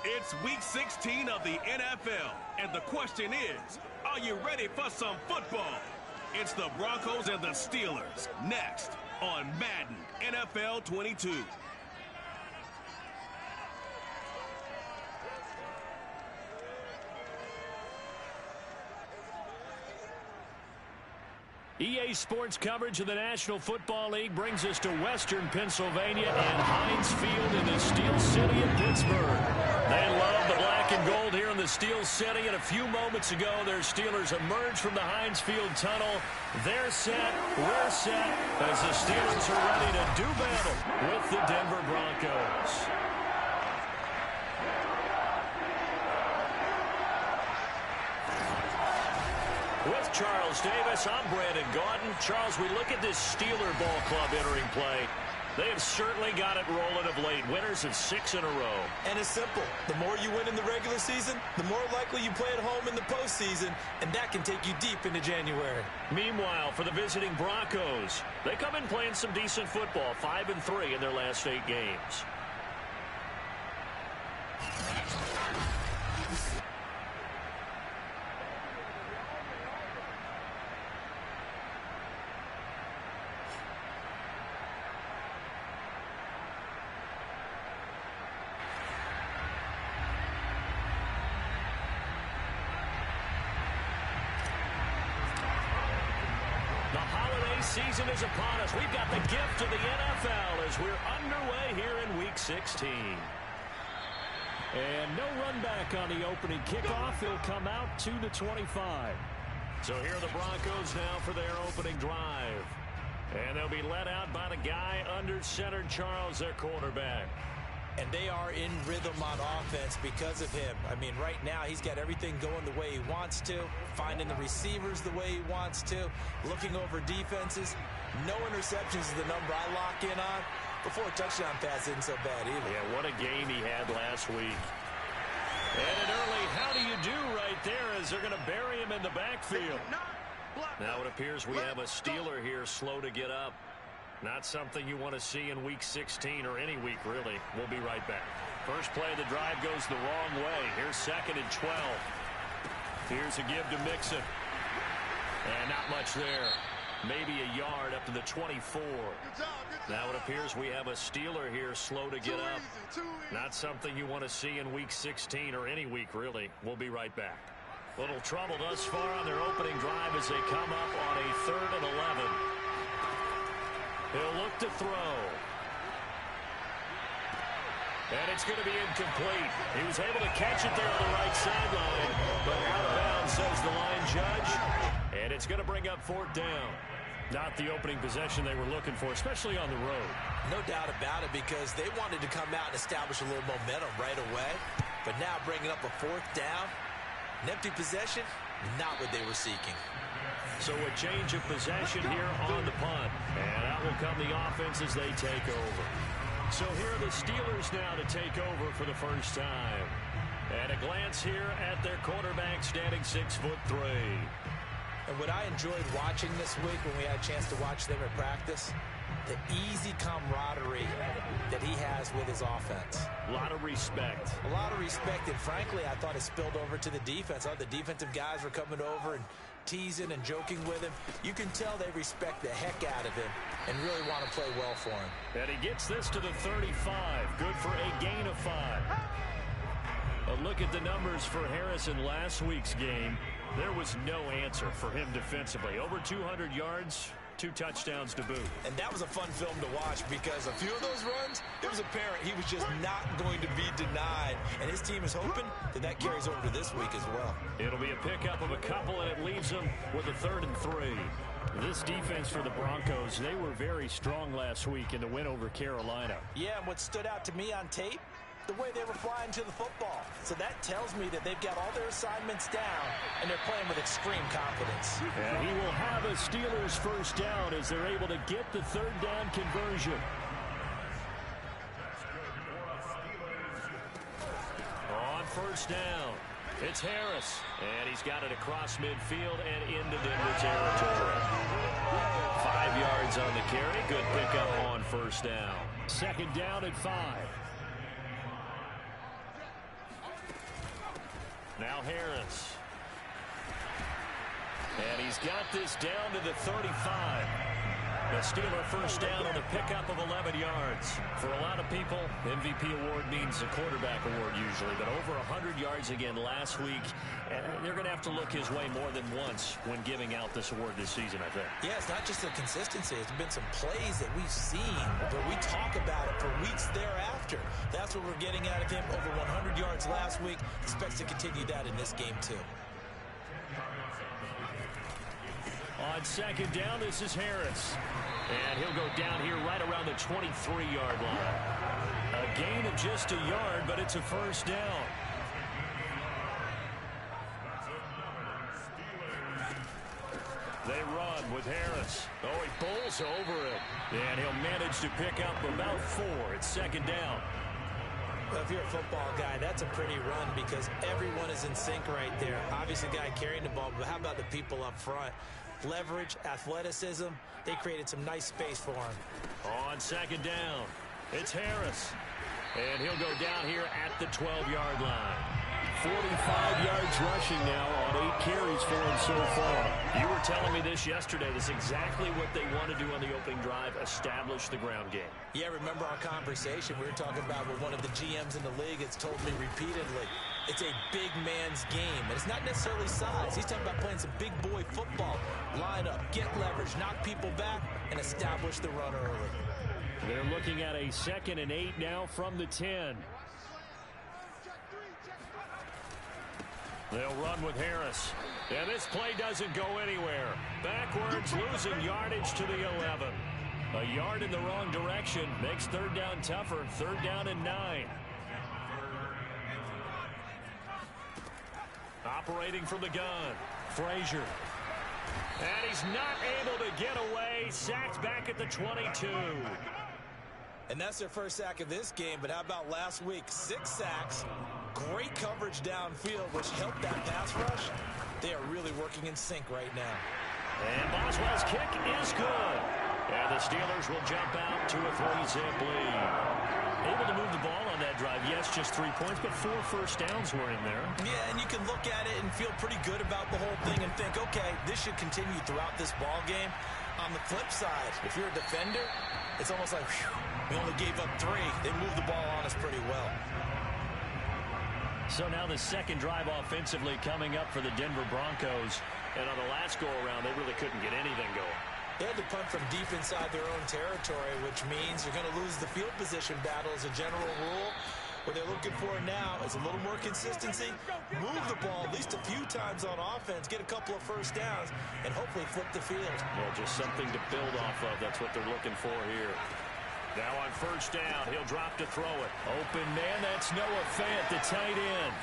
It's week 16 of the NFL, and the question is, are you ready for some football? It's the Broncos and the Steelers, next on Madden NFL 22. EA Sports coverage of the National Football League brings us to Western Pennsylvania and Heinz Field in the Steel City of Pittsburgh. They love the black and gold here in the Steel City, and a few moments ago, their Steelers emerged from the Heinz Field tunnel. They're set, we're set, as the Steelers are ready to do battle with the Denver Broncos. With Charles Davis, I'm Brandon Gaudin. Charles, we look at this Steeler ball club entering play. They have certainly got it rolling of late. Winners of 6 in a row. And it's simple. The more you win in the regular season, the more likely you play at home in the postseason, and that can take you deep into January. Meanwhile, for the visiting Broncos, they come in playing some decent football, 5-3 in their last 8 games. Season is upon us. We've got the gift of the NFL as we're underway here in Week 16. And no run back on the opening kickoff. He'll come out to the 25. So here are the Broncos now for their opening drive. And they'll be led out by the guy under center, Charles, their quarterback. And they are in rhythm on offense because of him. I mean, right now, he's got everything going the way he wants to, finding the receivers the way he wants to, looking over defenses. No interceptions is the number I lock in on. Before a touchdown pass isn't so bad either. Yeah, what a game he had last week. And an early how do you do right there as they're going to bury him in the backfield. Now it appears we have a Steeler here slow to get up. Not something you want to see in Week 16 or any week, really. We'll be right back. First play of the drive goes the wrong way. Here's 2nd and 12. Here's a give to Mixon. And not much there. Maybe a yard up to the 24. Now it appears we have a Steeler here slow to get up. Not something you want to see in Week 16 or any week, really. We'll be right back. Little trouble thus far on their opening drive as they come up on a 3rd and 11. He'll look to throw. And it's going to be incomplete. He was able to catch it there on the right sideline, but out of bounds, says the line judge. And it's going to bring up 4th down. Not the opening possession they were looking for, especially on the road. No doubt about it, because they wanted to come out and establish a little momentum right away. But now bringing up a 4th down, an empty possession, not what they were seeking. So a change of possession here on the punt. And out will come the offense as they take over. So here are the Steelers now to take over for the first time. And a glance here at their quarterback standing 6'3". And what I enjoyed watching this week when we had a chance to watch them at practice, the easy camaraderie that he has with his offense. A lot of respect. A lot of respect, and frankly, I thought it spilled over to the defense. I thought the defensive guys were coming over and teasing and joking with him. You can tell they respect the heck out of him and really want to play well for him. And he gets this to the 35. Good for a gain of 5. A look at the numbers for Harris in last week's game. There was no answer for him defensively. Over 200 yards, 2 touchdowns to boot. And that was a fun film to watch because a few of those runs, it was apparent he was just not going to be denied. And his team is hoping that carries over to this week as well. It'll be a pickup of a couple, and it leaves them with a 3rd and 3. This defense for the Broncos, they were very strong last week in the win over Carolina. Yeah, and what stood out to me on tape, the way they were flying to the football. So that tells me that they've got all their assignments down, and they're playing with extreme confidence. And he will have a Steelers first down as they're able to get the third down conversion. On first down, it's Harris. And he's got it across midfield and into Denver territory. 5 yards on the carry. Good pickup on first down. Second down at 5. Now Harris. And he's got this down to the 35. The Steeler first down on a pickup of 11 yards. For a lot of people, MVP award means a quarterback award usually, but over 100 yards again last week. And they're going to have to look his way more than once when giving out this award this season, I think. Yeah, it's not just the consistency. It's been some plays that we've seen, but we talk about it for weeks thereafter. That's what we're getting out of him. Over 100 yards last week. Expects to continue that in this game, too. On second down, this is Harris. And he'll go down here right around the 23-yard line. A gain of just a yard, but it's a first down. They run with Harris. Oh, he bowls over it. And he'll manage to pick up about 4. It's second down. Well, if you're a football guy, that's a pretty run because everyone is in sync right there. Obviously, the guy carrying the ball, but how about the people up front? Leverage, athleticism, they created some nice space for him. On second down, it's Harris. And he'll go down here at the 12-yard line. 45 yards rushing now on 8 carries for him so far. You were telling me this yesterday. This is exactly what they want to do on the opening drive, establish the ground game. Yeah, remember our conversation we were talking about with one of the GMs in the league. It's told me repeatedly, it's a big man's game. And it's not necessarily size. He's talking about playing some big boy football. Line up, get leverage, knock people back, and establish the run early. They're looking at a 2nd and 8 now from the 10. They'll run with Harris. And this play doesn't go anywhere. Backwards, losing yardage to the 11. A yard in the wrong direction makes third down tougher. Third down and 9. Operating from the gun, Frazier. And he's not able to get away. Sacked back at the 22. And that's their first sack of this game, but how about last week? 6 sacks, great coverage downfield, which helped that pass rush. They are really working in sync right now. And Boswell's kick is good. And the Steelers will jump out to a 3-zip lead. Able to move the ball on that drive. Yes, just 3 points, but 4 first downs were in there. Yeah, and you can look at it and feel pretty good about the whole thing and think, okay, this should continue throughout this ball game. On the flip side, if you're a defender, it's almost like, whew, we only gave up 3. They moved the ball on us pretty well. So now the second drive offensively coming up for the Denver Broncos. And on the last go-around, they really couldn't get anything going. They had to punt from deep inside their own territory, which means you're going to lose the field position battle as a general rule. What they're looking for now is a little more consistency, move the ball at least a few times on offense, get a couple of first downs, and hopefully flip the field. Well, just something to build off of. That's what they're looking for here. Now on first down, he'll drop to throw it. Open man, that's Noah Fant, the tight end.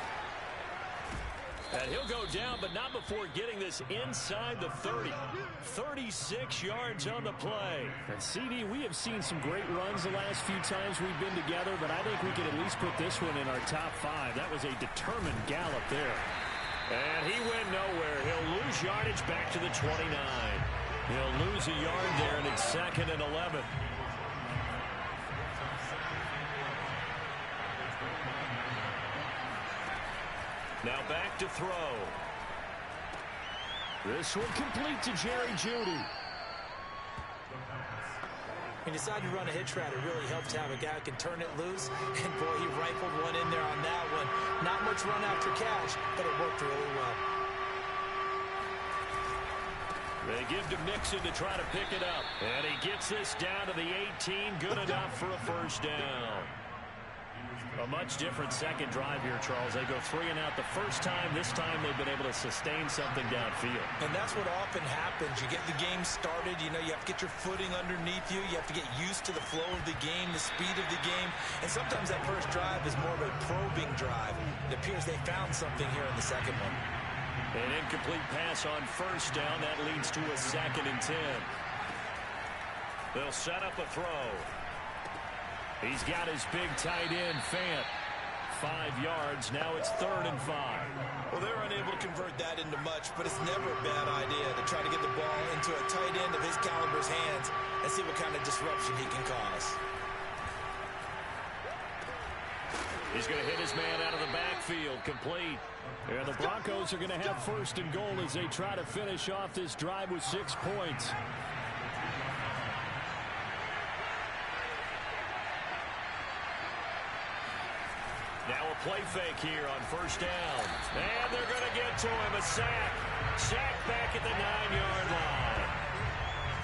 And he'll go down, but not before getting this inside the 30. 36 yards on the play. And CD, we have seen some great runs the last few times we've been together, but I think we could at least put this one in our top 5. That was a determined gallop there. And he went nowhere. He'll lose yardage back to the 29. He'll lose a yard there, and it's 2nd and 11. Now back to throw. This one complete to Jerry Jeudy. He decided to run a hitch route. It really helps to have a guy who can turn it loose. And boy, he rifled one in there on that one. Not much run after catch, but it worked really well. They give to Mixon to try to pick it up. And he gets this down to the 18. Good enough for a first down. A much different second drive here, Charles. They go 3 and out the first time. This time they've been able to sustain something downfield. And that's what often happens. You get the game started. You know, you have to get your footing underneath you. You have to get used to the flow of the game, the speed of the game. And sometimes that first drive is more of a probing drive. It appears they found something here in the second one. An incomplete pass on first down. That leads to a 2nd and 10. They'll set up a throw. He's got his big tight end, Fant. 5 yards. Now it's 3rd and 5. Well, they're unable to convert that into much, but it's never a bad idea to try to get the ball into a tight end of his caliber's hands and see what kind of disruption he can cause. He's going to hit his man out of the backfield, complete. And the Broncos are going to have 1st and goal as they try to finish off this drive with 6 points. Now a play fake here on first down. And they're going to get to him. A sack. Sack back at the 9-yard line.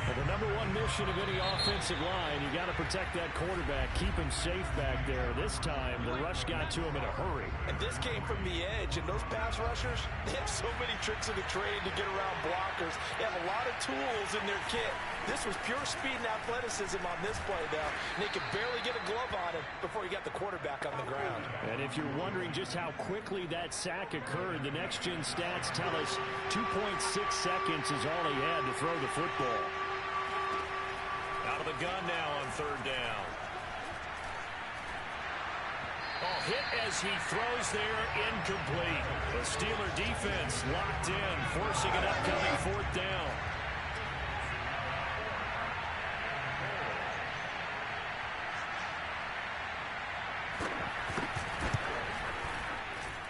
Well, the number one mission of any offensive line, you got to protect that quarterback, keep him safe back there. This time, the rush got to him in a hurry. And this came from the edge, and those pass rushers, they have so many tricks in the trade to get around blockers. They have a lot of tools in their kit. This was pure speed and athleticism on this play now, and they could barely get a glove on him before he got the quarterback on the ground. And if you're wondering just how quickly that sack occurred, the next-gen stats tell us 2.6 seconds is all he had to throw the football. Out of the gun now on 3rd down. Oh, hit as he throws there, incomplete. The Steeler defense locked in, forcing an upcoming 4th down.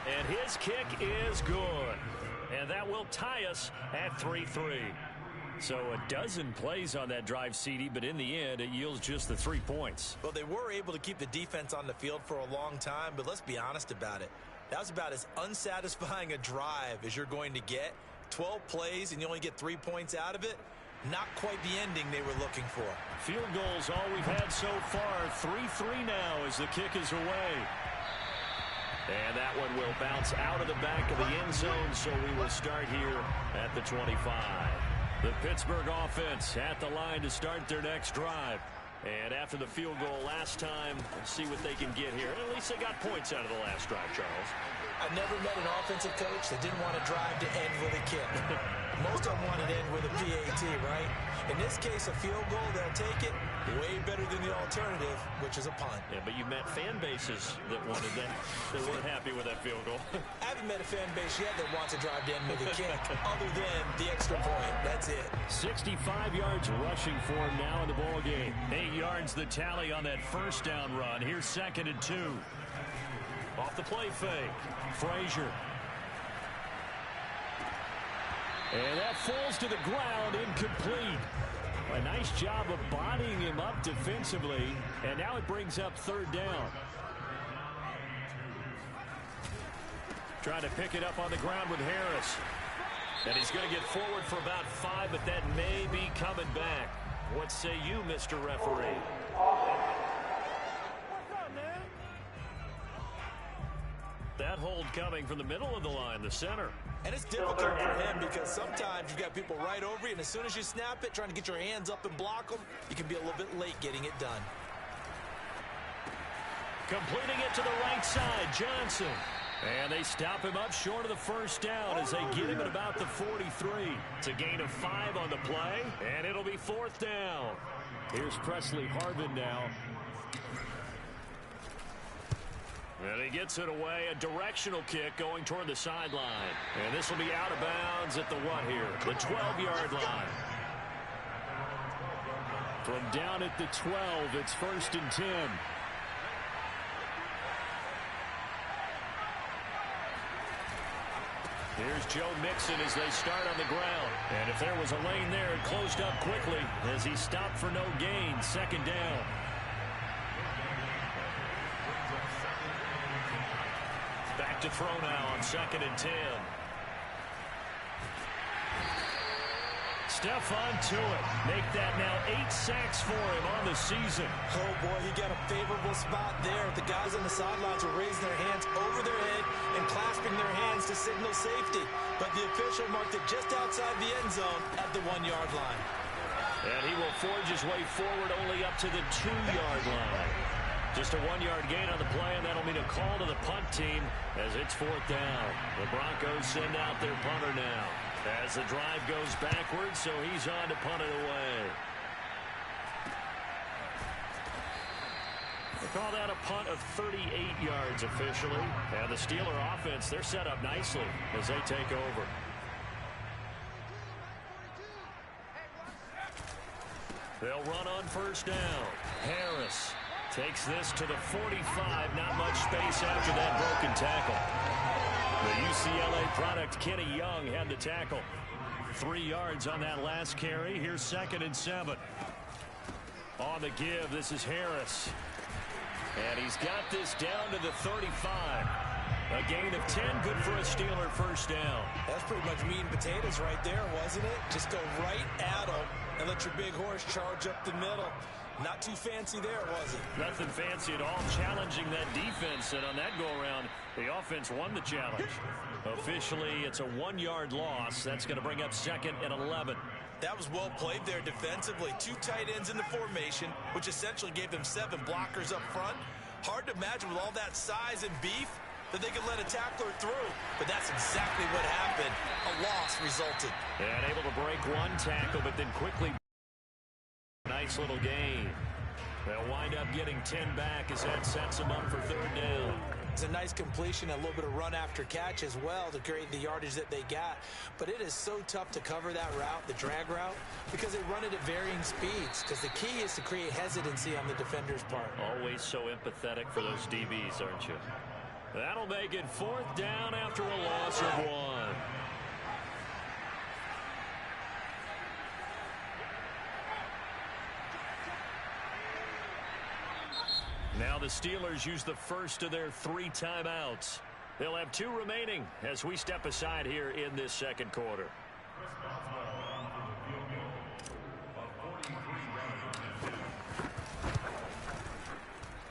And his kick is good. And that will tie us at 3-3. So a dozen plays on that drive, CD, but in the end, it yields just the 3 points. Well, they were able to keep the defense on the field for a long time, but let's be honest about it. That was about as unsatisfying a drive as you're going to get. 12 plays, and you only get 3 points out of it. Not quite the ending they were looking for. Field goals all we've had so far. 3-3 now as the kick is away. And that one will bounce out of the back of the end zone, so we will start here at the 25. The Pittsburgh offense at the line to start their next drive. And after the field goal last time, we'll see what they can get here. At least they got points out of the last drive, Charles. I've never met an offensive coach that didn't want to drive to end with a kick. Most of them want to end with a PAT, right? In this case, a field goal, they'll take it. Way better than the alternative, which is a punt. Yeah, but you met fan bases that wanted that. They weren't happy with that field goal. I haven't met a fan base yet that wants to drive to end with a kick, other than the extra point. That's it. 65 yards rushing for him now in the ball game. 8 yards the tally on that first down run. Here's 2nd and 2. Off the play fake. Frazier. And that falls to the ground, incomplete. A nice job of bodying him up defensively, and now it brings up 3rd down. Trying to pick it up on the ground with Harris. And he's going to get forward for about 5, but that may be coming back. What say you, Mr. Referee? That hold coming from the middle of the line, the center. And it's difficult for him because sometimes you've got people right over you, and as soon as you snap it, trying to get your hands up and block them, you can be a little bit late getting it done. Completing it to the right side, Johnson. And they stop him up short of the first down as they get him at about the 43. It's a gain of 5 on the play, and it'll be 4th down. Here's Presley Harvin now. And he gets it away, a directional kick going toward the sideline. And this will be out of bounds at the what here? The 12-yard line. From down at the 12, it's 1st and 10. Here's Joe Mixon as they start on the ground. And if there was a lane there, it closed up quickly as he stopped for no gain. 2nd down. Back to throw now on 2nd and 10. Stephon Tuitt make that now 8 sacks for him on the season. Oh, boy, he got a favorable spot there. The guys on the sidelines were raising their hands over their head and clasping their hands to signal safety. But the official marked it just outside the end zone at the 1-yard line. And he will forge his way forward only up to the 2-yard line. Just a 1-yard gain on the play, and that'll mean a call to the punt team as it's 4th down. The Broncos send out their punter now as the drive goes backwards, so he's on to punt it away. They call that a punt of 38 yards officially. And the Steeler offense, they're set up nicely as they take over. They'll run on 1st down. Harris takes this to the 45. Not much space after that broken tackle. The UCLA product, Kenny Young, had the tackle. 3 yards on that last carry. Here's 2nd and 7. On the give, this is Harris. And he's got this down to the 35. A gain of 10, good for a Steeler 1st down. That's pretty much meat and potatoes right there, wasn't it? Just go right at him and let your big horse charge up the middle. Not too fancy there, was it? Nothing fancy at all, challenging that defense, and on that go-around, the offense won the challenge. Officially, it's a 1-yard loss. That's going to bring up 2nd and 11. That was well played there defensively. 2 tight ends in the formation, which essentially gave them 7 blockers up front. Hard to imagine with all that size and beef that they could let a tackler through, but that's exactly what happened. A loss resulted. And able to break 1 tackle, but then quickly. Nice little gain. They'll wind up getting 10 back as that sets them up for 3rd down. It's a nice completion, a little bit of run after catch as well to create the yardage that they got. But it is so tough to cover that route, the drag route, because they run it at varying speeds. Because the key is to create hesitancy on the defender's part. Always so empathetic for those DBs, aren't you? That'll make it 4th down after a loss of 1. Now the Steelers use the first of their 3 timeouts. They'll have 2 remaining as we step aside here in this 2nd quarter.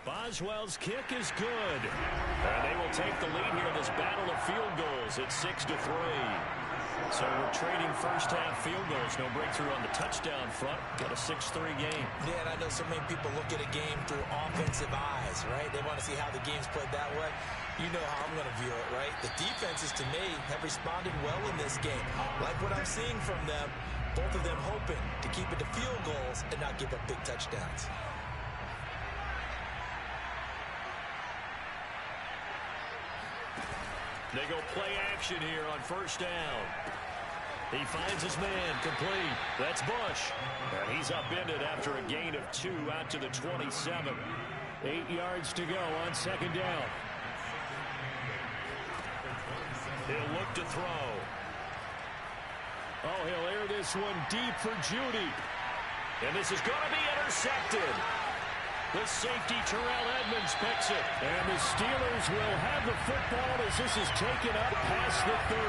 Boswell's kick is good. And they will take the lead here in this battle of field goals at 6-3. So we're trading first-half field goals. No breakthrough on the touchdown front. Got a 6-3 game. Yeah, and I know so many people look at a game through offensive eyes, right? They want to see how the game's played that way. You know how I'm going to view it, right? The defenses, to me, have responded well in this game. Like what I'm seeing from them, both of them hoping to keep it to field goals and not give up big touchdowns. They go play action here on 1st down. He finds his man, complete. That's Bush. And he's upended after a gain of 2 out to the 27. 8 yards to go on 2nd down. He'll look to throw. Oh, he'll air this one deep for Judy. And this is going to be intercepted. The safety, Terrell Edmonds, picks it. And the Steelers will have the football as this is taken up past the 30.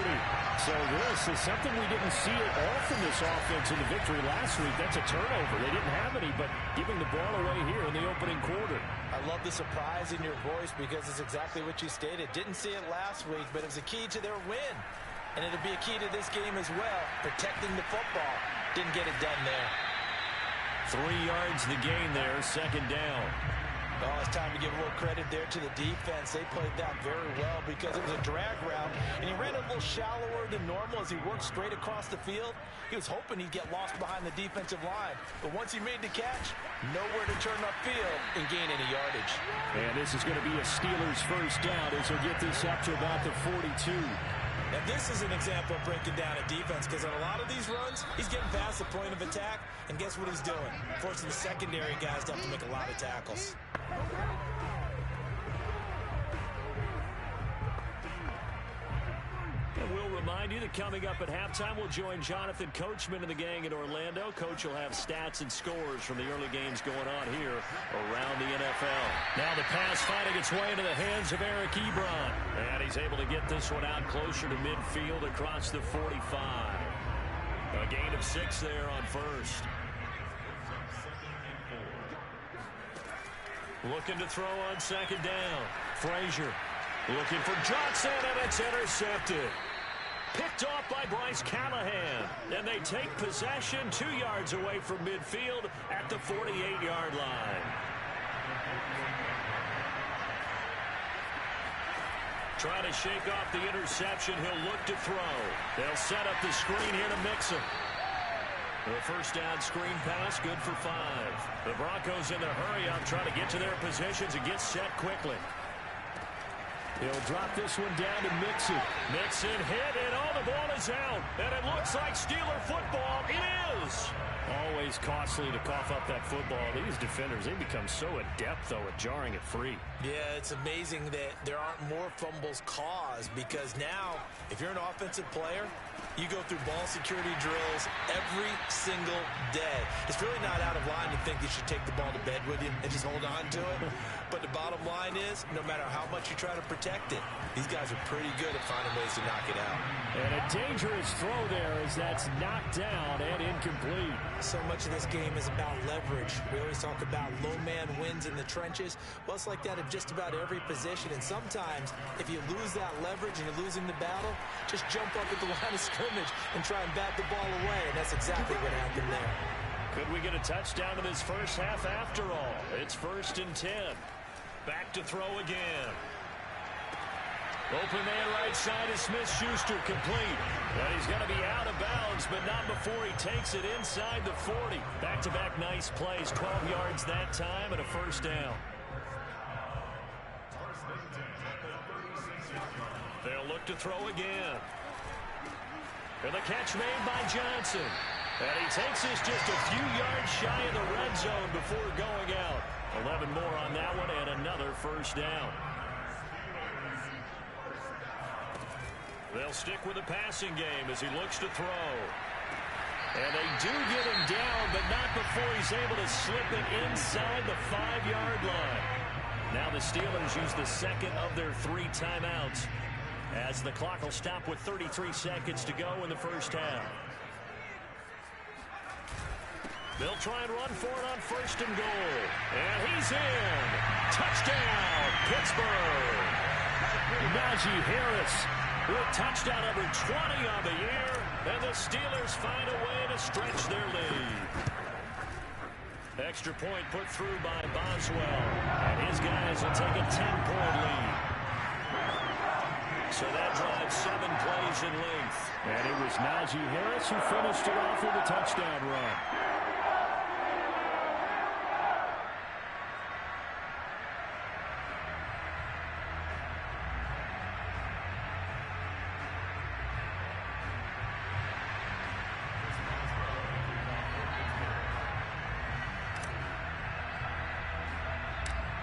So this is something we didn't see at all from this offense in the victory last week. That's a turnover. They didn't have any, but giving the ball away here in the opening quarter. I love the surprise in your voice because it's exactly what you stated. Didn't see it last week, but it was a key to their win. And it'll be a key to this game as well, protecting the football. Didn't get it done there. 3 yards the gain there, 2nd down. Oh, it's time to give a little credit there to the defense. They played that very well because it was a drag route, and he ran a little shallower than normal as he worked straight across the field. He was hoping he'd get lost behind the defensive line, but once he made the catch, nowhere to turn upfield and gain any yardage. And this is going to be a Steelers 1st down as he'll get this up to about the 42. Now, this is an example of breaking down a defense because on a lot of these runs, he's getting past the point of attack, and guess what he's doing? Forcing the secondary guys to have to make a lot of tackles. And we'll remind you that coming up at halftime, we'll join Jonathan Coachman and the gang in Orlando. Coach will have stats and scores from the early games going on here around the NFL. Now the pass finding its way into the hands of Eric Ebron. And he's able to get this one out closer to midfield across the 45. A gain of 6 there on first. Looking to throw on second down. Frazier looking for Johnson, and it's intercepted. Picked off by Bryce Callahan. And they take possession 2 yards away from midfield at the 48-yard line. Trying to shake off the interception. He'll look to throw. They'll set up the screen here to Mixon. The first down screen pass, good for 5. The Broncos in the hurry up, trying to get to their positions and get set quickly. He'll drop this one down to Mixon. Mixon hit, and the ball is out. And it looks like Steeler football. It is. Always costly to cough up that football. These defenders, they become so adept, though, at jarring it free. Yeah, it's amazing that there aren't more fumbles caused, because now, if you're an offensive player, you go through ball security drills every single day. It's really not out of line to think you should take the ball to bed with you and just hold on to it. But the bottom line is, no matter how much you try to protect it, these guys are pretty good at finding ways to knock it out. And a dangerous throw there as that's knocked down and incomplete. So much of this game is about leverage. We always talk about low man wins in the trenches. Well, it's like that in just about every position. And sometimes, if you lose that leverage and you're losing the battle, just jump up at the line of scrimmage and try and bat the ball away. And that's exactly what happened there. Could we get a touchdown in this first half after all? It's 1st and 10. Back to throw again. Open man right side is Smith-Schuster, complete. And he's going to be out of bounds, but not before he takes it inside the 40. Back-to-back nice plays, 12 yards that time and a first down. They'll look to throw again. And the catch made by Johnson. And he takes this just a few yards shy of the red zone before going out. 11 more on that one and another first down. They'll stick with the passing game as he looks to throw. And they do get him down, but not before he's able to slip it inside the 5-yard line. Now the Steelers use the second of their 3 timeouts as the clock will stop with 33 seconds to go in the first half. They'll try and run for it on 1st and goal. And he's in. Touchdown, Pittsburgh. Najee Harris with touchdown number 20 on the year. And the Steelers find a way to stretch their lead. Extra point put through by Boswell. And his guys will take a 10-point lead. So that drives 7 plays in length. And it was Najee Harris who finished it off with a touchdown run.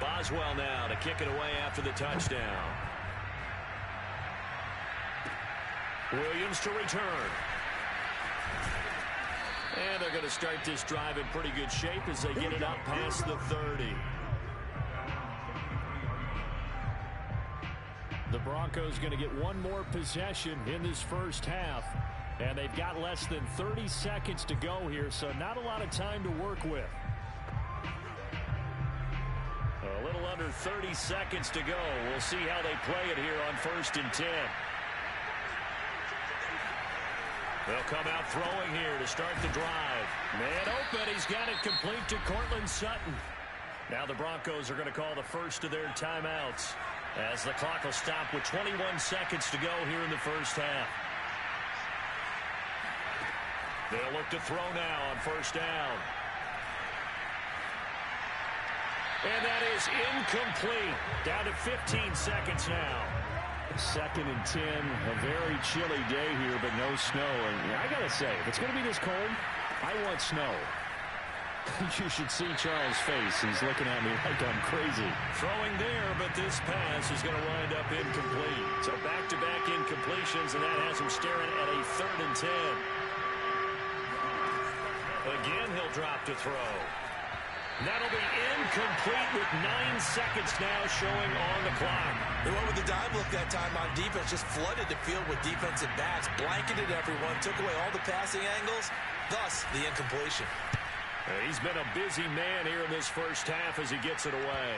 Boswell now to kick it away after the touchdown. Williams to return. And they're going to start this drive in pretty good shape as they get it up past the 30. The Broncos going to get one more possession in this first half. And they've got less than 30 seconds to go here, so not a lot of time to work with. A little under 30 seconds to go. We'll see how they play it here on 1st and 10. They'll come out throwing here to start the drive. Man open. He's got it complete to Courtland Sutton. Now the Broncos are going to call the first of their timeouts as the clock will stop with 21 seconds to go here in the first half. They'll look to throw now on 1st down. And that is incomplete. Down to 15 seconds now. 2nd and 10. A very chilly day here, but no snow. And I got to say, if it's going to be this cold, I want snow. You should see Charles' face. He's looking at me like I'm crazy. Throwing there, but this pass is going to wind up incomplete. So back-to-back incompletions, and that has him staring at a 3rd and 10. Again, he'll drop to throw. That'll be incomplete with 9 seconds now showing on the clock. They went with the dive look that time on defense, just flooded the field with defensive backs, blanketed everyone, took away all the passing angles, thus the incompletion. He's been a busy man here in this first half as he gets it away.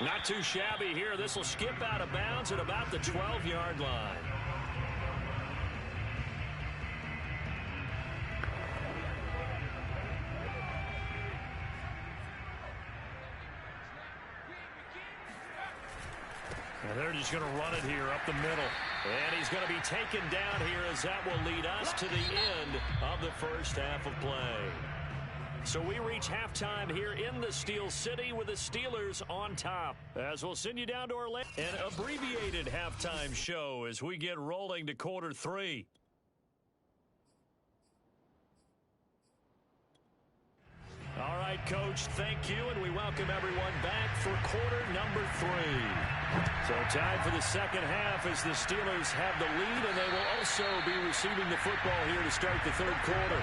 Not too shabby here. This will skip out of bounds at about the 12-yard line. And they're just going to run it here up the middle. And he's going to be taken down here as that will lead us to the end of the first half of play. So we reach halftime here in the Steel City with the Steelers on top. As we'll send you down to Orlando. An abbreviated halftime show as we get rolling to quarter 3. All right, Coach, thank you, and we welcome everyone back for quarter number 3. So time for the second half as the Steelers have the lead, and they will also be receiving the football here to start the third quarter.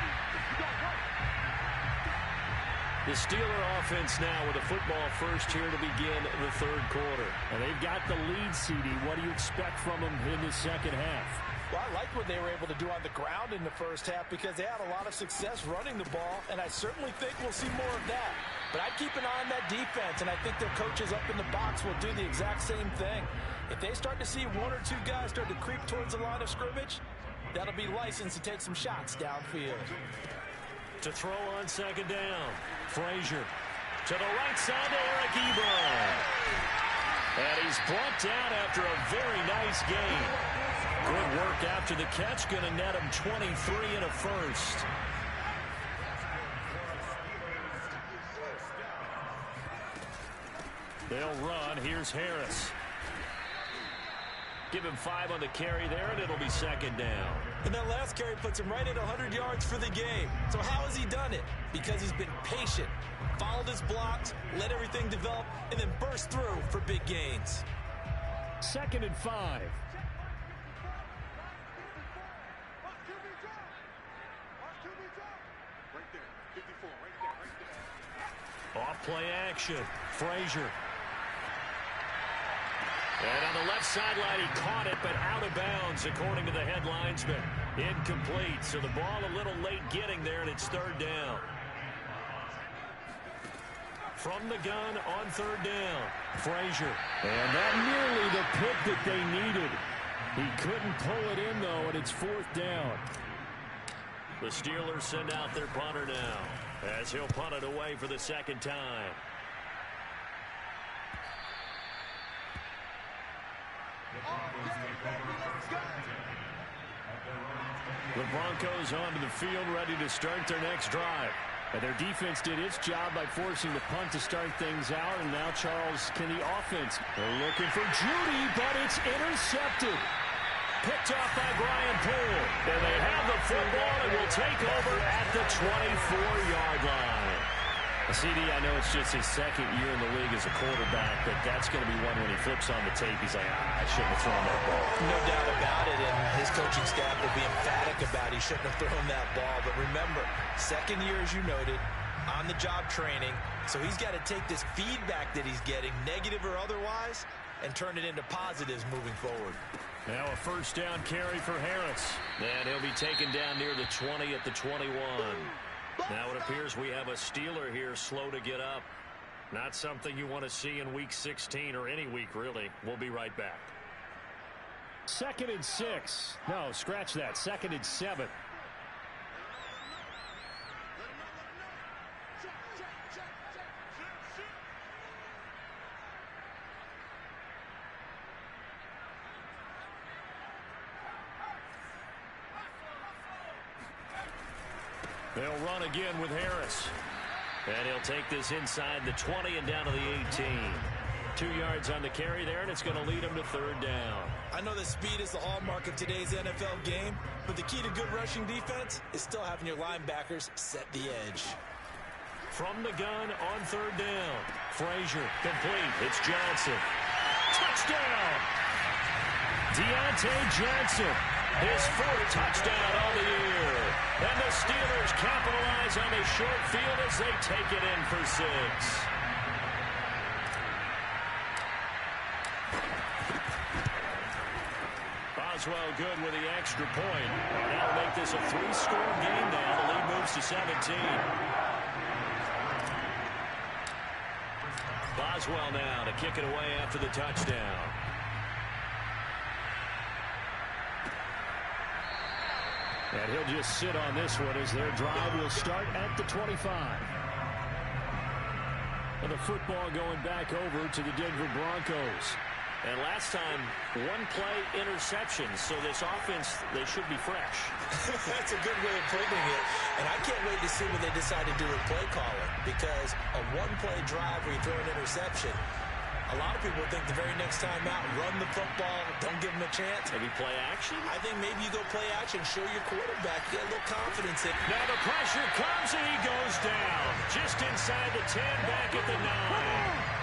The Steeler offense now with the football first here to begin the third quarter. And they've got the lead, CD. What do you expect from them in the second half? Well, I like what they were able to do on the ground in the first half because they had a lot of success running the ball, and I certainly think we'll see more of that. But I'd keep an eye on that defense, and I think their coaches up in the box will do the exact same thing. If they start to see 1 or 2 guys start to creep towards the line of scrimmage, that'll be licensed to take some shots downfield. To throw on second down, Frazier to the right side to Eric Ebron. And he's brought down after a very nice game. Good work after the catch, going to net him 23 and a first. They'll run. Here's Harris. Give him 5 on the carry there, and it'll be second down. And that last carry puts him right at 100 yards for the game. So how has he done it? Because he's been patient, followed his blocks, let everything develop, and then burst through for big gains. 2nd and 5. Off play action. Frazier. And on the left sideline, he caught it, but out of bounds, according to the head linesman. Incomplete, so the ball a little late getting there, and it's third down. From the gun on third down, Frazier. And that nearly the pick that they needed. He couldn't pull it in, though, and it's fourth down. The Steelers send out their punter now, as he'll punt it away for the second time. The Broncos onto the field, ready to start their next drive. And their defense did its job by forcing the punt to start things out. And now Charles can the offense. They're looking for Judy, but it's intercepted. Picked off by Brian Poole. And they have the football and will take over at the 24-yard line. CD, I know it's just his second year in the league as a quarterback, but that's going to be one when he flips on the tape. He's like, I shouldn't have thrown that ball. No doubt about it, and his coaching staff will be emphatic about he shouldn't have thrown that ball. But remember, second year, as you noted, on-the-job training, so he's got to take this feedback that he's getting, negative or otherwise, and turn it into positives moving forward. Now a first down carry for Harris. And he'll be taken down near the 20 at the 21. Now it appears we have a Steeler here slow to get up. Not something you want to see in Week 16 or any week, really. We'll be right back. 2nd and 6. No, scratch that. 2nd and 7. They'll run again with Harris. And he'll take this inside the 20 and down to the 18. 2 yards on the carry there, and it's going to lead him to third down. I know that speed is the hallmark of today's NFL game, but the key to good rushing defense is still having your linebackers set the edge. From the gun on third down, Frazier complete. It's Johnson. Touchdown! Deontay Johnson. His 4th touchdown on the year. And the Steelers capitalize on the short field as they take it in for 6. Boswell good with the extra point. And that'll make this a 3-score game now. The lead moves to 17. Boswell now to kick it away after the touchdown. And he'll just sit on this one as their drive will start at the 25. And the football going back over to the Denver Broncos. And last time, 1-play interception. So this offense, they should be fresh. That's a good way of putting it. And I can't wait to see what they decide to do with play calling. Because a 1-play drive where you throw an interception, a lot of people think the very next time out, run the football, don't give them a chance. Maybe play action? I think maybe you go play action, show your quarterback, get a little confidence in. Now the pressure comes and he goes down. Just inside the 10, back at the 9.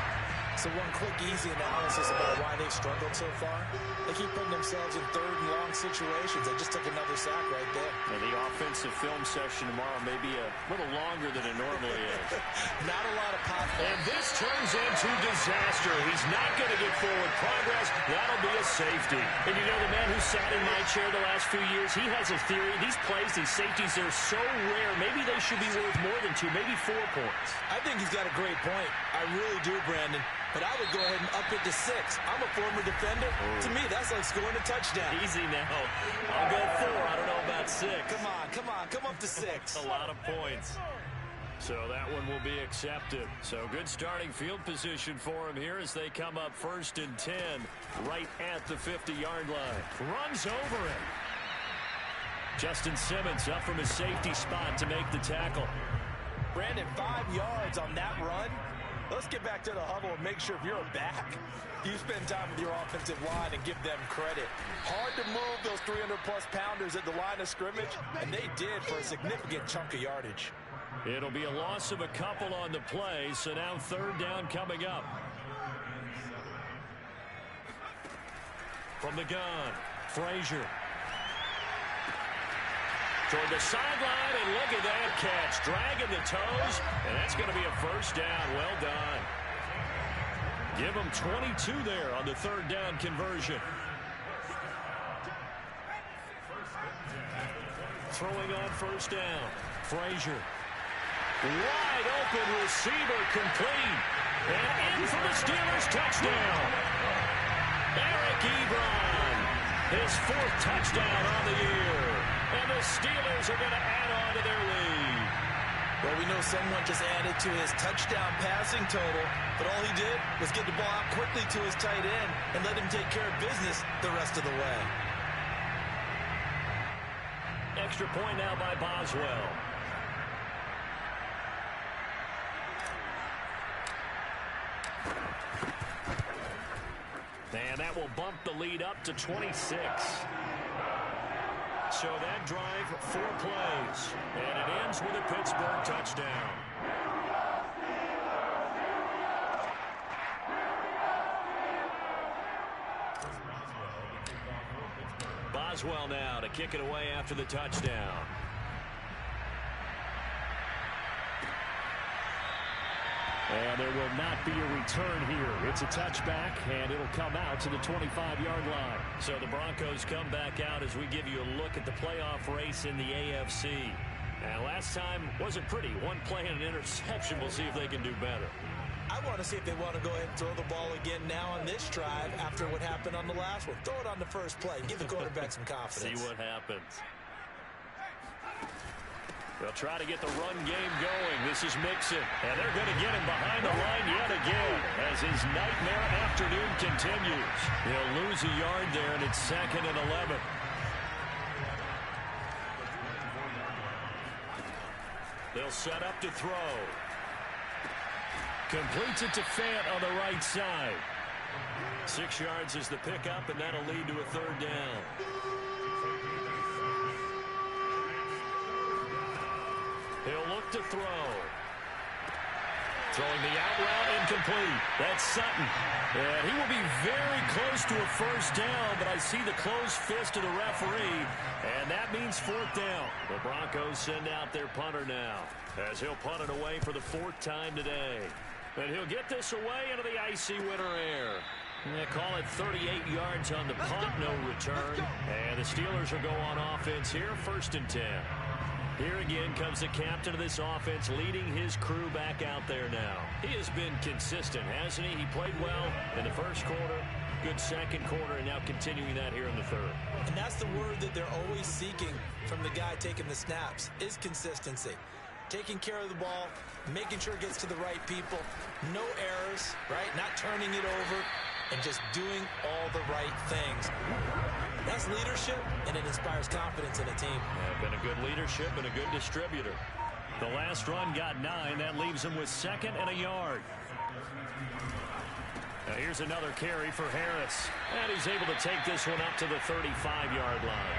So one quick, easy analysis about why they've struggled so far. They keep putting themselves in 3rd and long situations. They just took another sack right there. And the offensive film session tomorrow may be a little longer than it normally is. Not a lot of pop. And this turns into disaster. He's not going to get forward progress. That'll be a safety. And you know, the man who sat in my chair the last few years, he has a theory. These plays, these safeties, they're so rare. Maybe they should be worth more than 2, maybe 4 points. I think he's got a great point. I really do, Brandon. But I would go ahead and up it to 6. I'm a former defender. Oh. To me, that's like scoring a touchdown. Easy now. I'll go 4. I don't know about 6. Come up to 6. A lot of points. So that one will be accepted. So good starting field position for him here as they come up 1st and 10 right at the 50-yard line. Runs over it. Justin Simmons up from his safety spot to make the tackle. Brandon, 5 yards on that run. Let's get back to the huddle and make sure if you're a back, you spend time with your offensive line and give them credit. Hard to move those 300-plus pounders at the line of scrimmage, and they did for a significant chunk of yardage. It'll be a loss of a couple on the play, so now 3rd down coming up. From the gun, Frazier. Toward the sideline, and look at that catch. Dragging the toes, and that's going to be a 1st down. Well done. Give them 22 there on the 3rd down conversion. Throwing on 1st down. Frazier. Wide open receiver complete. And in for the Steelers touchdown. Eric Ebron. His 4th touchdown on the year. And the Steelers are going to add on to their lead. Well, we know someone just added to his touchdown passing total, but all he did was get the ball out quickly to his tight end and let him take care of business the rest of the way. Extra point now by Boswell. And that will bump the lead up to 26. So that drive, 4 plays. And it ends with a Pittsburgh touchdown. Boswell now to kick it away after the touchdown. And there will not be a return here. It's a touchback, and it'll come out to the 25-yard line. So the Broncos come back out as we give you a look at the playoff race in the AFC. And last time wasn't pretty. 1 play and an interception. We'll see if they can do better. I want to see if they want to go ahead and throw the ball again now on this drive after what happened on the last one. Throw it on the first play. Give the quarterback some confidence. See what happens. They'll try to get the run game going. This is Mixon. And they're going to get him behind the line yet again as his nightmare afternoon continues. He'll lose a yard there, and it's 2nd and 11. They'll set up to throw. Completes it to Fant on the right side. 6 yards is the pickup, and that'll lead to a 3rd down. He'll look to throw. Throwing the out route incomplete. That's Sutton. And he will be very close to a first down, but I see the closed fist of the referee, and that means fourth down. The Broncos send out their punter now, as he'll punt it away for the fourth time today. And he'll get this away into the icy winter air. They call it 38 yards on the punt, no return. And the Steelers will go on offense here, 1st and 10. Here again comes the captain of this offense, leading his crew back out there now. He has been consistent, hasn't he? He played well in the first quarter, good second quarter, and now continuing that here in the third. And that's the word that they're always seeking from the guy taking the snaps, is consistency. Taking care of the ball, making sure it gets to the right people, no errors, right? Not turning it over, and just doing all the right things. That's leadership, and it inspires confidence in a team. Been a good leadership and a good distributor. The last run got 9. That leaves him with 2nd and a yard. Now here's another carry for Harris. And he's able to take this one up to the 35-yard line.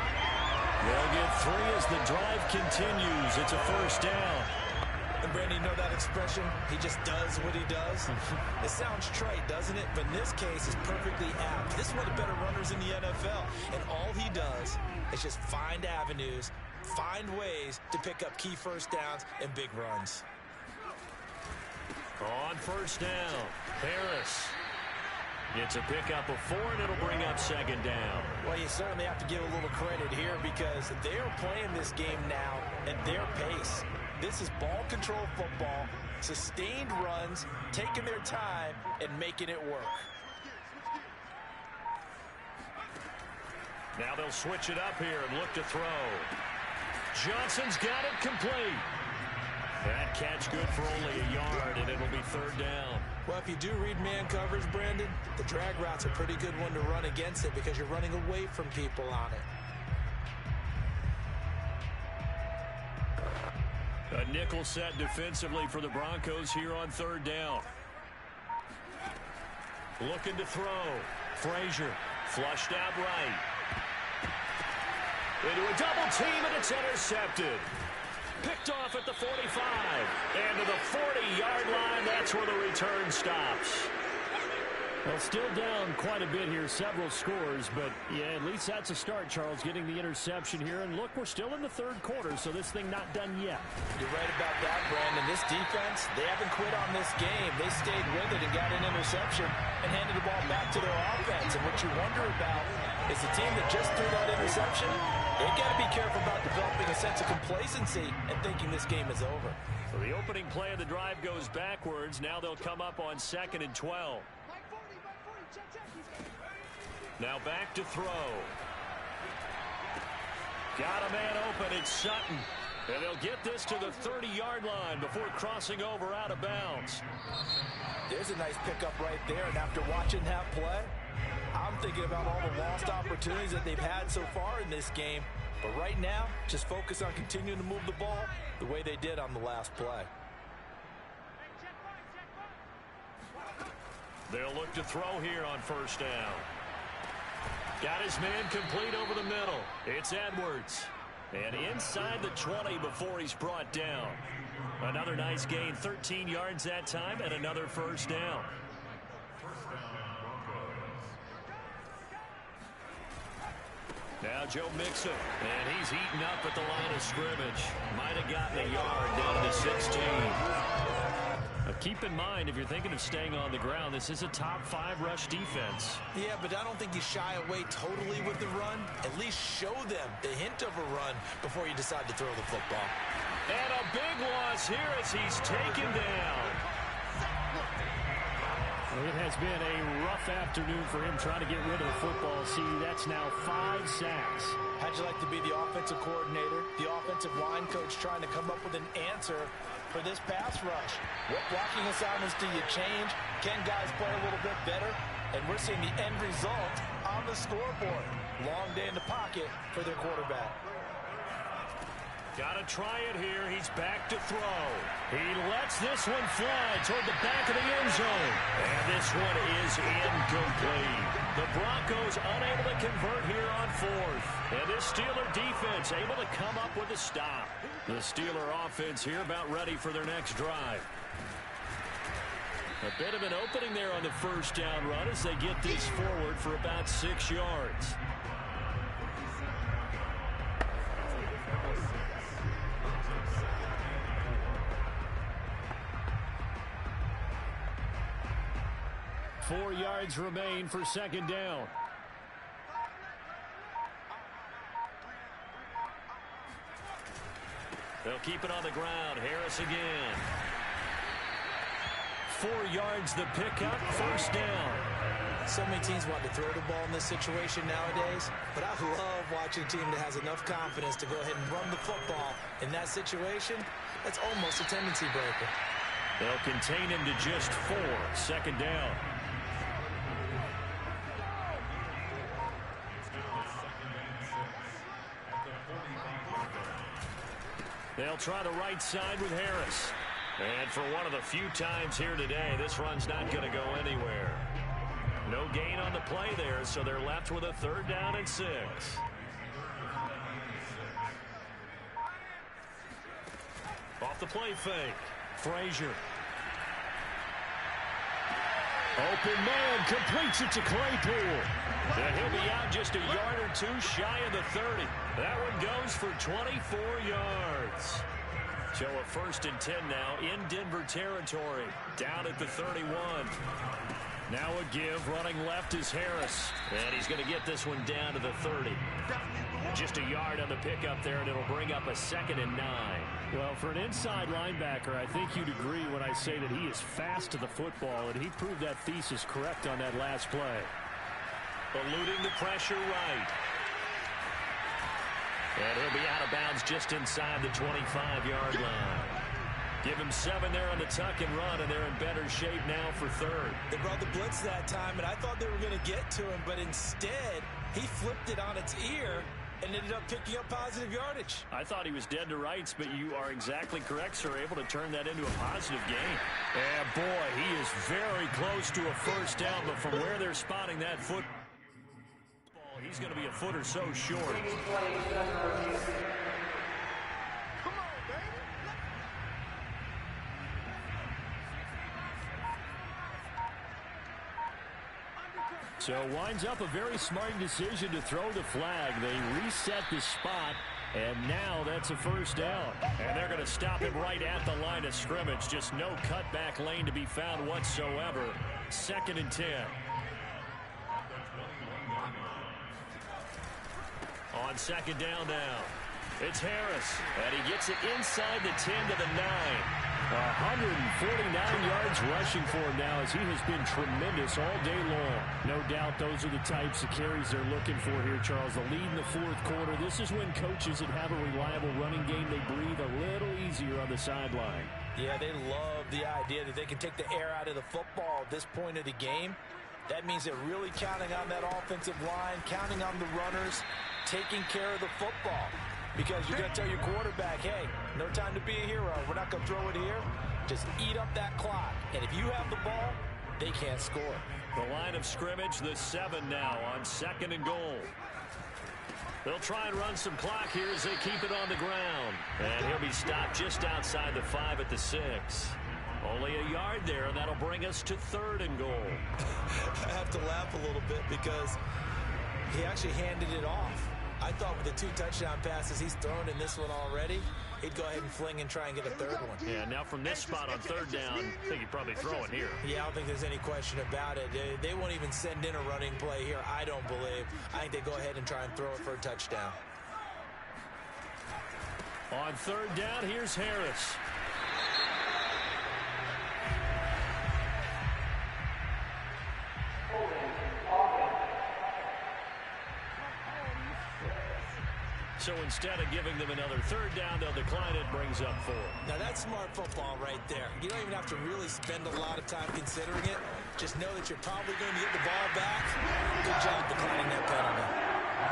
They'll get 3 as the drive continues. It's a first down. And Brandon, you know that expression? He just does what he does. It sounds trite, doesn't it? But in this case, it's perfectly apt. This is one of the better runners in the NFL. And all he does is just find avenues, find ways to pick up key first downs and big runs. On first down, Harris gets a pickup of 4, and it'll bring up 2nd down. Well, you certainly have to give a little credit here because they're playing this game now at their pace. This is ball control football, sustained runs, taking their time, and making it work. Now they'll switch it up here and look to throw. Johnson's got it complete. That catch good for only a yard, and it'll be 3rd down. Well, if you do read man coverage, Brandon, the drag route's a pretty good one to run against it because you're running away from people on it. A nickel set defensively for the Broncos here on 3rd down. Looking to throw. Frazier flushed out right. Into a double team, and it's intercepted. Picked off at the 45. And to the 40-yard line, that's where the return stops. Well, still down quite a bit here, several scores, but yeah, at least that's a start, Charles, getting the interception here. And look, we're still in the 3rd quarter, so this thing not done yet. You're right about that, Brandon. This defense, they haven't quit on this game. They stayed with it and got an interception and handed the ball back to their offense. And what you wonder about is the team that just threw that interception, they've got to be careful about developing a sense of complacency and thinking this game is over. So the opening play of the drive goes backwards. Now they'll come up on 2nd and 12. Now back to throw. Got a man open. It's Sutton. And they'll get this to the 30-yard line before crossing over out of bounds. There's a nice pickup right there. And after watching that play, I'm thinking about all the lost opportunities that they've had so far in this game. But right now, just focus on continuing to move the ball the way they did on the last play. They'll look to throw here on first down. Got his man complete over the middle. It's Edwards. And inside the 20 before he's brought down. Another nice gain, 13 yards that time, and another first down. Now Joe Mixon, and he's heating up at the line of scrimmage. Might have gotten a yard down to 16. Keep in mind, if you're thinking of staying on the ground, this is a top 5 rush defense. Yeah, but I don't think you shy away totally with the run. At least show them the hint of a run before you decide to throw the football. And a big loss here as he's taken down. Well, it has been a rough afternoon for him trying to get rid of the football. See, that's now 5 sacks. How'd you like to be the offensive coordinator, the offensive line coach trying to come up with an answer for this pass rush? What blocking assignments do you change? Can guys play a little bit better? And we're seeing the end result on the scoreboard. Long day in the pocket for their quarterback. Got to try it here. He's back to throw. He lets this one fly toward the back of the end zone. And this one is incomplete. The Broncos unable to convert here on 4th. And this Steeler defense able to come up with a stop. The Steeler offense here about ready for their next drive. A bit of an opening there on the first down run as they get this forward for about 6 yards. Four yards remain for second down. They'll keep it on the ground. Harris again. 4 yards the pickup, first down. So many teams want to throw the ball in this situation nowadays, but I love watching a team that has enough confidence to go ahead and run the football in that situation. That's almost a tendency breaker. They'll contain him to just 4, second down. They'll try the right side with Harris. And for one of the few times here today, this run's not going to go anywhere. No gain on the play there, so they're left with a 3rd down and 6. Off the play fake. Frazier. Open man, completes it to Claypool. And he'll be out just a yard or 2 shy of the 30. That one goes for 24 yards. So a 1st and 10 now in Denver territory. Down at the 31. Now a give. Running left is Harris. And he's going to get this one down to the 30. Just a yard on the pickup there, and it'll bring up a 2nd and 9. Well, for an inside linebacker, I think you'd agree when I say that he is fast to the football, and he proved that thesis correct on that last play. Eluding the pressure right. And he'll be out of bounds just inside the 25-yard line. Give him 7 there on the tuck and run, and they're in better shape now for 3rd. They brought the blitz that time, and I thought they were going to get to him, but instead, he flipped it on its ear and ended up picking up positive yardage. I thought he was dead to rights, but you are exactly correct, sir. Able to turn that into a positive gain. And boy, he is very close to a 1st down, but from where they're spotting that football, he's going to be a foot or so short. So winds up a very smart decision to throw the flag. They reset the spot, and now that's a 1st down. And they're going to stop him right at the line of scrimmage. Just no cutback lane to be found whatsoever. 2nd and 10. On 2nd down now. It's Harris, and he gets it inside the 10 to the 9. 149 yards rushing for him now as he has been tremendous all day long. No doubt those are the types of carries they're looking for here, Charles. The lead in the 4th quarter. This is when coaches that have a reliable running game, they breathe a little easier on the sideline. Yeah, they love the idea that they can take the air out of the football at this point of the game. That means they're really counting on that offensive line, counting on the runners, taking care of the football. Because you're going to tell your quarterback, hey, no time to be a hero. We're not going to throw it here. Just eat up that clock. And if you have the ball, they can't score. The line of scrimmage, the 7 now on 2nd and goal. They'll try and run some clock here as they keep it on the ground. And he'll be stopped just outside the 5 at the 6. Only a yard there, and that'll bring us to 3rd and goal. I have to laugh a little bit because he actually handed it off. I thought with the 2 touchdown passes he's thrown in this one already, he'd go ahead and fling and try and get a 3rd one. Yeah, now from this spot on 3rd down, I think he'd probably throw it here. Yeah, I don't think there's any question about it. They won't even send in a running play here, I don't believe. I think they go ahead and try and throw it for a touchdown. On 3rd down, here's Harris. So instead of giving them another 3rd down, they'll decline it, brings up 4. Now that's smart football right there. You don't even have to really spend a lot of time considering it. Just know that you're probably going to get the ball back. Good job declining that penalty.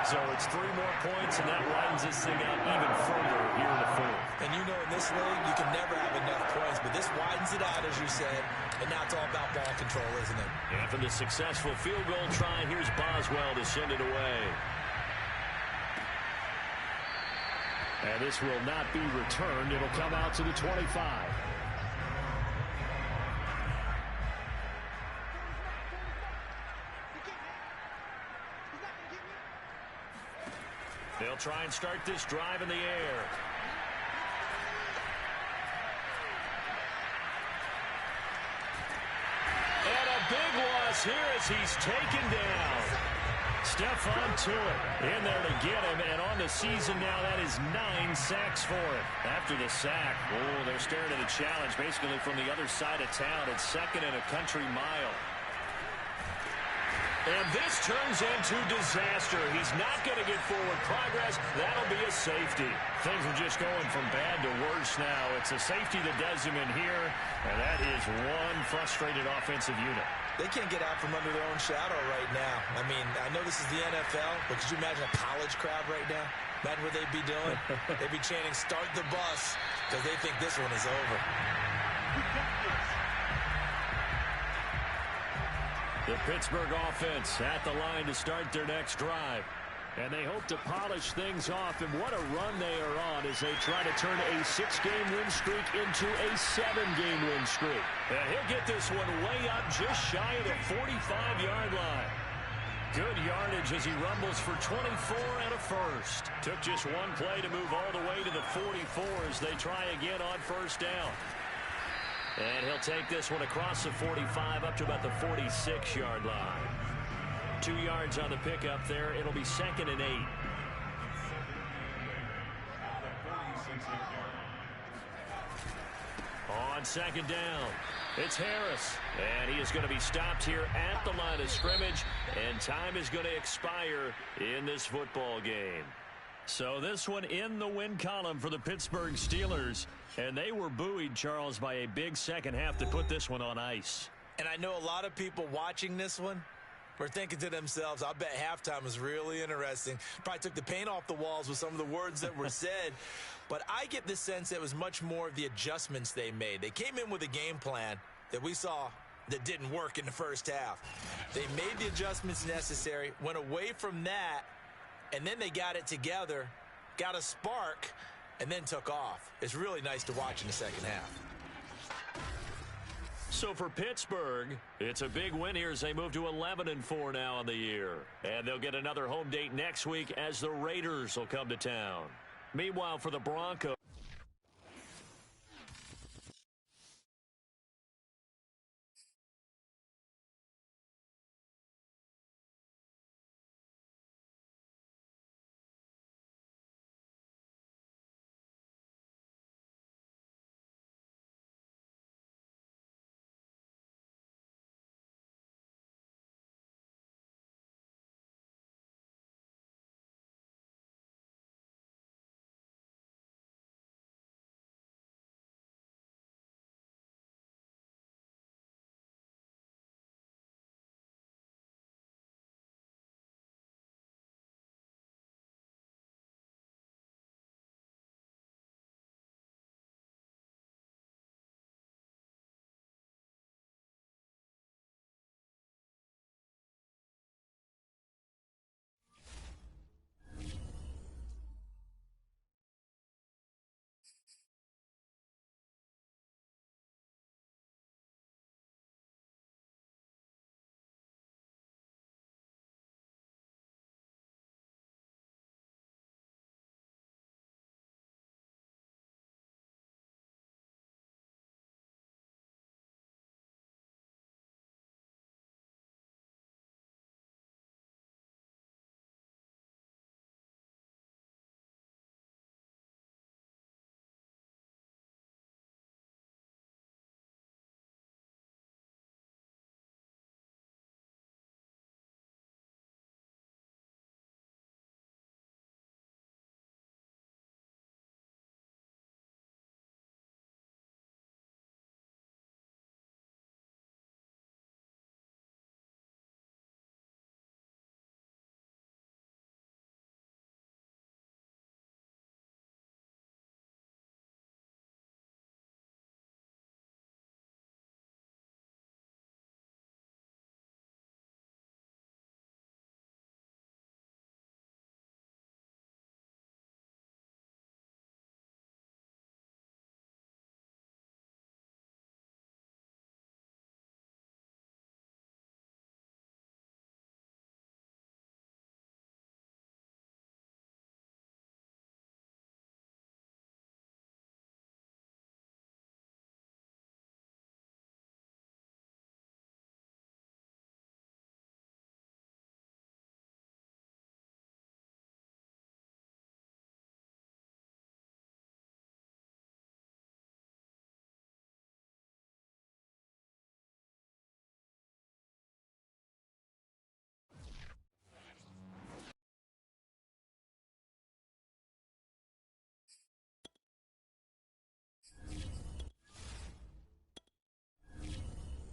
So it's 3 more points, and that widens this thing out even further here in the 4th. And you know in this league, you can never have enough points, but this widens it out, as you said, and now it's all about ball control, isn't it? After the successful field goal try, here's Boswell to send it away. And this will not be returned. It'll come out to the 25. They'll try and start this drive in the air. And a big loss here as he's taken down. Stephon Tuitt in there to get him, and on the season now, that is 9 sacks for him. After the sack, they're staring at a challenge basically from the other side of town. It's 2nd and a country mile. And this turns into disaster. He's not going to get forward progress. That'll be a safety. Things are just going from bad to worse now. It's a safety that does him in here, and that is one frustrated offensive unit. They can't get out from under their own shadow right now. I mean, I know this is the NFL, but could you imagine a college crowd right now? Imagine what they'd be doing. They'd be chanting, "Start the bus," because they think this one is over. The Pittsburgh offense at the line to start their next drive. And they hope to polish things off, and what a run they are on as they try to turn a 6-game win streak into a 7-game win streak. And he'll get this one way up just shy of the 45-yard line. Good yardage as he rumbles for 24 and a first. Took just one play to move all the way to the 44 as they try again on first down. And he'll take this one across the 45 up to about the 46-yard line. 2 yards on the pickup there. It'll be 2nd and 8. On 2nd down, it's Harris. And he is going to be stopped here at the line of scrimmage. And time is going to expire in this football game. So this one in the win column for the Pittsburgh Steelers. And they were buoyed, Charles, by a big second half to put this one on ice. And I know a lot of people watching this one were thinking to themselves, I bet halftime was really interesting. Probably took the paint off the walls with some of the words that were said. But I get the sense it was much more of the adjustments they made. They came in with a game plan that we saw that didn't work in the first half. They made the adjustments necessary, went away from that, and then they got it together, got a spark, and then took off. It's really nice to watch in the second half. So for Pittsburgh, it's a big win here as they move to 11-4 now on the year. And they'll get another home date next week as the Raiders will come to town. Meanwhile, for the Broncos,